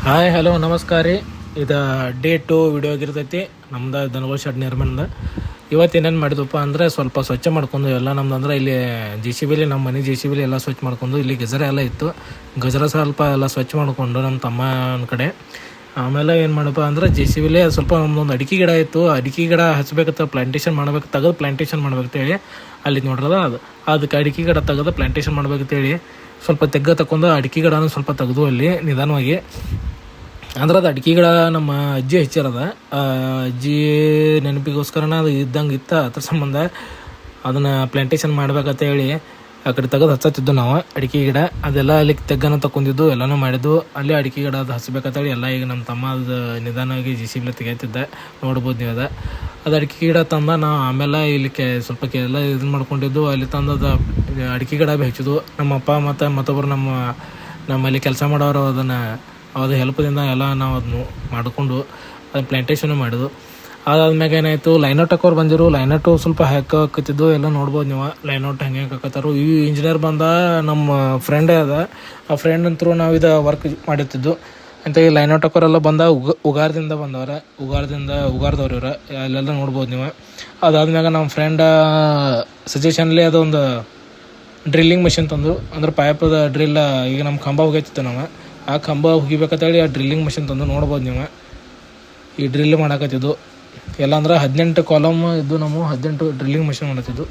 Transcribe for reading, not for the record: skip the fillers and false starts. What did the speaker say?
Hi hello ನಮಸ್ಕಾರ ರೀ. ಇದು ಡೇ 2 ವಿಡಿಯೋ ಆಗಿರ್ತೈತಿ ನಮ್ದು ದನಗೋಳ ಶೆಡ್ ನಿರ್ಮಾಣದ. ಇವತ್ತು ಏನೇನು ಮಾಡಿದ್ವಪ್ಪ ಅಂದರೆ ಸ್ವಲ್ಪ ಸ್ವಚ್ಛ ಮಾಡ್ಕೊಂಡು ಎಲ್ಲ ನಮ್ದು ಅಂದ್ರೆ ಇಲ್ಲಿ JCBಲಿ ನಮ್ಮ ಮನೆ JCBಲಿ ಎಲ್ಲ ಸ್ವಚ್ಛ ಮಾಡ್ಕೊಂಡು ಇಲ್ಲಿ ಗಜರ ಎಲ್ಲ ಇತ್ತು. ಗಜರ ಸ್ವಲ್ಪ ಎಲ್ಲ ಸ್ವಚ್ಛ ಮಾಡಿಕೊಂಡು ನಮ್ಮ ತಮ್ಮನ ಕಡೆ ಆಮೇಲೆ ಏನು ಮಾಡಪ್ಪ ಅಂದ್ರೆ JCBಲಿ ಸ್ವಲ್ಪ ನಮ್ಮದೊಂದು ಅಡಿಕೆ ಗಿಡ ಇತ್ತು. ಅಡಿಕೆ ಗಿಡ ಹಚ್ಬೇಕತ್ತ, ಪ್ಲಾಂಟೇಶನ್ ಮಾಡ್ಬೇಕು, ತೆಗೆದು ಪ್ಲಾಂಟೇಶನ್ ಮಾಡ್ಬೇಕಂತೇಳಿ ಅಲ್ಲಿ ನೋಡ್ರಲ್ಲ ಅದಕ್ಕೆ ಅಡಿಕೆ ಗಿಡ ತೆಗೆದು ಪ್ಲಾಂಟೇಶನ್ ಮಾಡ್ಬೇಕಂತೇಳಿ ಸ್ವಲ್ಪ ತಗೊಂಡು ಅಡಿಕೆ ಗಿಡನೂ ಸ್ವಲ್ಪ ತೆಗೆದು ಅಲ್ಲಿ ನಿಧಾನವಾಗಿ ಅಂದ್ರೆ ಅದು ಅಡಿಕೆ ಗಿಡ ನಮ್ಮ ಅಜ್ಜಿ ಹಚ್ಚಿರದ ಅಜ್ಜಿ ನೆನಪಿಗೋಸ್ಕರನ ಅದು ಇದ್ದಂಗೆ ಇತ್ತು. ಅದ್ರ ಸಂಬಂಧ ಅದನ್ನು ಪ್ಲಾಂಟೇಶನ್ ಮಾಡ್ಬೇಕಂತ ಹೇಳಿ ಆ ಕಡೆ ತೆಗೆದು ಹಚ್ಚತ್ತಿದ್ದು ನಾವು ಅಡಿಕೆ ಗಿಡ. ಅದೆಲ್ಲ ಅಲ್ಲಿ ತೆಗ್ಗನ ತಗೊಂಡಿದ್ದು ಎಲ್ಲನೂ ಮಾಡಿದ್ದು. ಅಲ್ಲಿ ಅಡಿಕೆ ಗಿಡ ಅದು ಹಚ್ಬೇಕಂತೇಳಿ ಎಲ್ಲ ಈಗ ನಮ್ಮ ತಮ್ಮ ಅದು ನಿಧಾನವಾಗಿ JCB ತೆಗಿತಿದ್ದೆ, ನೋಡ್ಬೋದು ನೀವು ಅದು ಅಡಿಕೆ ಗಿಡ ತಂದ. ನಾವು ಆಮೇಲೆ ಇಲ್ಲಿ ಸ್ವಲ್ಪ ಎಲ್ಲ ಇದನ್ನು ಮಾಡ್ಕೊಂಡಿದ್ದು. ಅಲ್ಲಿ ತಂದದ ಅಡಿಕೆ ಗಿಡ ಭೀ ಹಚ್ಚಿದ್ದು. ನಮ್ಮ ಅಪ್ಪ ಮತ್ತು ಮತ್ತೊಬ್ಬರು ನಮ್ಮಲ್ಲಿ ಕೆಲಸ ಮಾಡೋರು ಅದನ್ನು ಅದು ಹೆಲ್ಪ್ದಿಂದ ಎಲ್ಲ ನಾವು ಅದನ್ನು ಮಾಡಿಕೊಂಡು ಅದನ್ನು ಪ್ಲಾಂಟೇಶನು ಮಾಡಿದ್ವು. ಅದಾದ್ಮ್ಯಾಗ ಏನಾಯಿತು, ಲೈನೌಟ್ ಹಾಕೋರು ಬಂದಿರು. ಲೈನೌಟು ಸ್ವಲ್ಪ ಹಾಕತ್ತಿದ್ದು ಎಲ್ಲ ನೋಡ್ಬೋದು ನೀವು. ಲೈನೌಟ್ ಹೆಂಗೆ ಹಾಕತ್ತಾರು. ಈ ಇಂಜಿನಿಯರ್ ಬಂದ ನಮ್ಮ ಫ್ರೆಂಡೇ ಅದ. ಆ ಫ್ರೆಂಡ್ ಅಂತರೂ ನಾವು ಇದು ವರ್ಕ್ ಮಾಡಿರ್ತಿದ್ದು ಅಂತ. ಈ ಲೈನೌಟ್ ಹಾಕೋರೆಲ್ಲ ಬಂದ ಉಗಾರದಿಂದ ಬಂದವ್ರೆ. ಉಗಾರದವ್ರು ಇವ್ರು ಅಲ್ಲೆಲ್ಲ ನೋಡ್ಬೋದು ನೀವು. ಅದಾದ್ಮ್ಯಾಗ ನಮ್ಮ ಫ್ರೆಂಡ ಸಜೆಷನ್ಲಿ ಅದೊಂದು ಡ್ರಿಲ್ಲಿಂಗ್ ಮಿಷಿನ್ ತಂದು, ಅಂದ್ರೆ ಪೈಪದ ಡ್ರಿಲ್. ಈಗ ನಮ್ಮ ಕಂಬ ಹೋಗೈತಿತ್ತು, ನಾವು ಆ ಕಂಬ ಹೋಗಿಬೇಕಂತೇಳಿ ಆ ಡ್ರಿಲ್ಲಿಂಗ್ ಮಿಷಿನ್ ತಂದು ನೋಡ್ಬೋದು ನೀವು. ಈ ಡ್ರಿಲ್ ಮಾಡಾಕತ್ತಿದ್ದು ಎಲ್ಲ ಅಂದ್ರೆ 18 ಕಾಲಮ್ ಇದ್ದು. ನಾವು 18 ಡ್ರಿಲ್ಲಿಂಗ್ ಮಿಷಿನ್ ಮಾಡತ್ತಿದ್ದು.